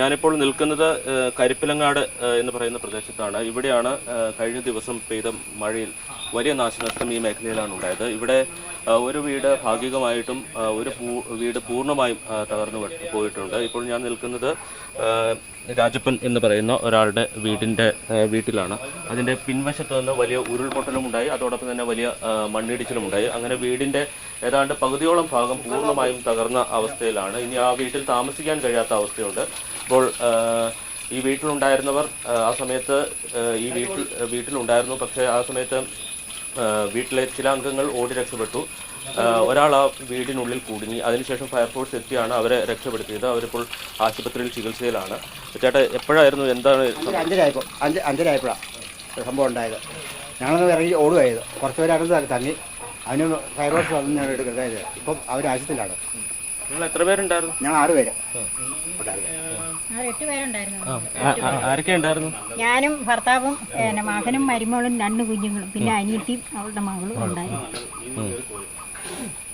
ഞാനിപ്പോൾ നിൽക്കുന്നത് കരിപ്പിലങ്ങാട് എന്ന് പറയുന്ന പ്രദേശത്താണ്. ഇവിടെയാണ് കഴിഞ്ഞ ദിവസം പെയ്ത മഴയിൽ വലിയ നാശനഷ്ടം ഈ മേഖലയിലാണ് ഉണ്ടായത്. ഇവിടെ ഒരു വീട് ഭാഗികമായിട്ടും ഒരു വീട് പൂർണ്ണമായും തകർന്നു പോയിട്ടുണ്ട്. ഇപ്പോൾ ഞാൻ നിൽക്കുന്നത് രാജപ്പൻ എന്ന് പറയുന്ന ഒരാളുടെ വീട്ടിലാണ്. അതിൻ്റെ പിൻവശത്ത് നിന്ന് വലിയ ഉരുൾപൊട്ടലുമുണ്ടായി, അതോടൊപ്പം തന്നെ വലിയ മണ്ണിടിച്ചിലുമുണ്ടായി. അങ്ങനെ വീടിൻ്റെ ഏതാണ്ട് പകുതിയോളം ഭാഗം പൂർണ്ണമായും തകർന്ന അവസ്ഥയിലാണ്. ഇനി ആ വീട്ടിൽ താമസിക്കാൻ കഴിയാത്ത അവസ്ഥയുണ്ട്. ഇപ്പോൾ ഈ വീട്ടിലുണ്ടായിരുന്നവർ ആ സമയത്ത് ഈ വീട്ടിലുണ്ടായിരുന്നു. പക്ഷേ ആ സമയത്ത് വീട്ടിലെ ചില അംഗങ്ങൾ ഓടി രക്ഷപ്പെട്ടു. ഒരാൾ ആ വീടിനുള്ളിൽ കുടുങ്ങി. അതിനുശേഷം ഫയർഫോഴ്സ് എത്തിയാണ് അവരെ രക്ഷപ്പെടുത്തിയത്. അവരിപ്പോൾ ആശുപത്രിയിൽ ചികിത്സയിലാണ്. ചേട്ടാ, എപ്പോഴായിരുന്നു, എന്താണ്? അഞ്ചരയായപ്പോഴാണ് സംഭവം ഉണ്ടായത്. ഞങ്ങളൊന്ന് ഇറങ്ങി ഓടുകയായത്. കുറച്ച് പേര് അടുത്ത് തങ്ങി. അതിന് ഫയർഫോഴ്സ് വന്ന് ഞങ്ങൾ എടുക്കുന്നത്. ഇപ്പം അവർ ആശുപത്രിയിലാണ്. നിങ്ങൾ എത്ര പേരുണ്ടായിരുന്നു? ഞങ്ങൾ 6 പേര്. 8 പേരുണ്ടായിരുന്നു. ആരൊക്കെ ഉണ്ടായിരുന്നു? ഞാനും ഭർത്താവും മകനും മരുമകളും 2 കുഞ്ഞുങ്ങളും പിന്നെ അനിയത്തിയും അവളുടെ മകളും ഉണ്ടായിരുന്നു.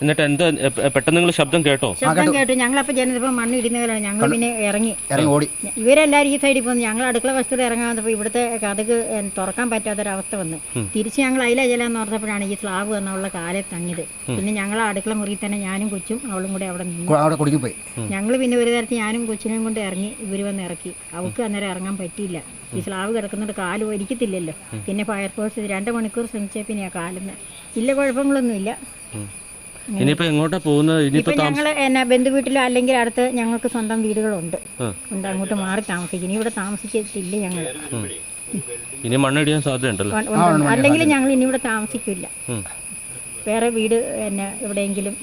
എന്നിട്ട് എന്താ പെട്ടെന്ന് നിങ്ങൾ ശബ്ദം കേട്ടോ? ശബ്ദം കേട്ടു. ഞങ്ങളപ്പോൾ ജനതപ്പം മണ്ണ് ഇടുന്നവരാണ്. ഞങ്ങൾ പിന്നെ ഇറങ്ങി ഓടി. ഇവരെല്ലാവരും ഈ സൈഡിൽ പോന്നു. ഞങ്ങൾ അടുക്കള വസ്തുവിൽ ഇറങ്ങാൻ വന്നപ്പോൾ ഇവിടുത്തെ കഥക് തുറക്കാൻ പറ്റാത്തൊരവസ്ഥ വന്ന് തിരിച്ച് ഞങ്ങൾ അതിലെ ചെല്ലാന്ന് ഓർത്തപ്പോഴാണ് ഈ സ്ലാബ് എന്നുള്ള കാലത്ത് തങ്ങിയത്. പിന്നെ ഞങ്ങൾ അടുക്കള മുറിയിൽ തന്നെ ഞാനും കൊച്ചും അവളും കൂടെ അവിടെ കുടുങ്ങിപ്പോയി. ഞങ്ങൾ പിന്നെ ഒരു തരത്തിൽ ഞാനും കൊച്ചിനെയും കൊണ്ട് ഇറങ്ങി. ഇവർ വന്ന് ഇറക്കി. അവൾക്ക് അന്നേരം ഇറങ്ങാൻ പറ്റിയില്ല. ഈ സ്ലാബ് കിടക്കുന്നുണ്ട്, കാല് ഒരിക്കത്തില്ലല്ലോ. പിന്നെ ഫയർഫോഴ്സ് 2 മണിക്കൂർ ശ്രമിച്ചാൽ പിന്നെ ആ കാലിന് ഇല്ല, കുഴപ്പങ്ങളൊന്നുമില്ല. ഇനിയിപ്പോ എങ്ങോട്ടാ പോകുന്നത്? ഇപ്പൊ ഞങ്ങള് ബന്ധുവീട്ടിലോ അല്ലെങ്കിൽ അടുത്ത് ഞങ്ങൾക്ക് സ്വന്തം വീടുകളുണ്ട്. അങ്ങോട്ട് മാറി താമസിക്കുന്നു. ഇവിടെ താമസിക്കത്തില്ല ഞങ്ങൾ. ഇനി മണ്ണിടിയാൻ സാധ്യതയുണ്ടല്ലോ. അല്ലെങ്കിൽ ഞങ്ങൾ ഇനി ഇവിടെ താമസിക്കില്ല. വേറെ വീട് എവിടെയെങ്കിലും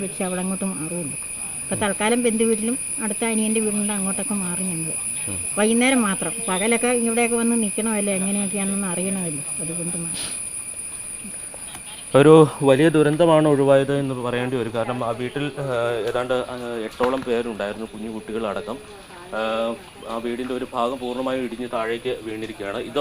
വെച്ച് അവിടെ അങ്ങോട്ട് മാറുമല്ലോ. ഇപ്പൊ തൽക്കാലം ബന്ധുവീട്ടിലും അടുത്ത അനിയന്റെ വീടിൻ്റെ അങ്ങോട്ടൊക്കെ മാറും ഞങ്ങൾ. വൈകുന്നേരം മാത്രം. പകലൊക്കെ ഇവിടെയൊക്കെ വന്ന് നിൽക്കണമല്ലോ, എങ്ങനെയൊക്കെയാണെന്ന് അറിയണമല്ലോ. അതുകൊണ്ട് മാത്രം ഒരു വലിയ ദുരന്തമാണ് ഒഴിവായത് എന്ന് പറയേണ്ടി വരും. കാരണം ആ വീട്ടിൽ ഏതാണ്ട് 8ഓളം പേരുണ്ടായിരുന്നു, കുഞ്ഞു കുട്ടികളടക്കം. ആ വീടിൻ്റെ ഒരു ഭാഗം പൂർണ്ണമായും ഇടിഞ്ഞ് താഴേക്ക് വീണിരിക്കുകയാണ്.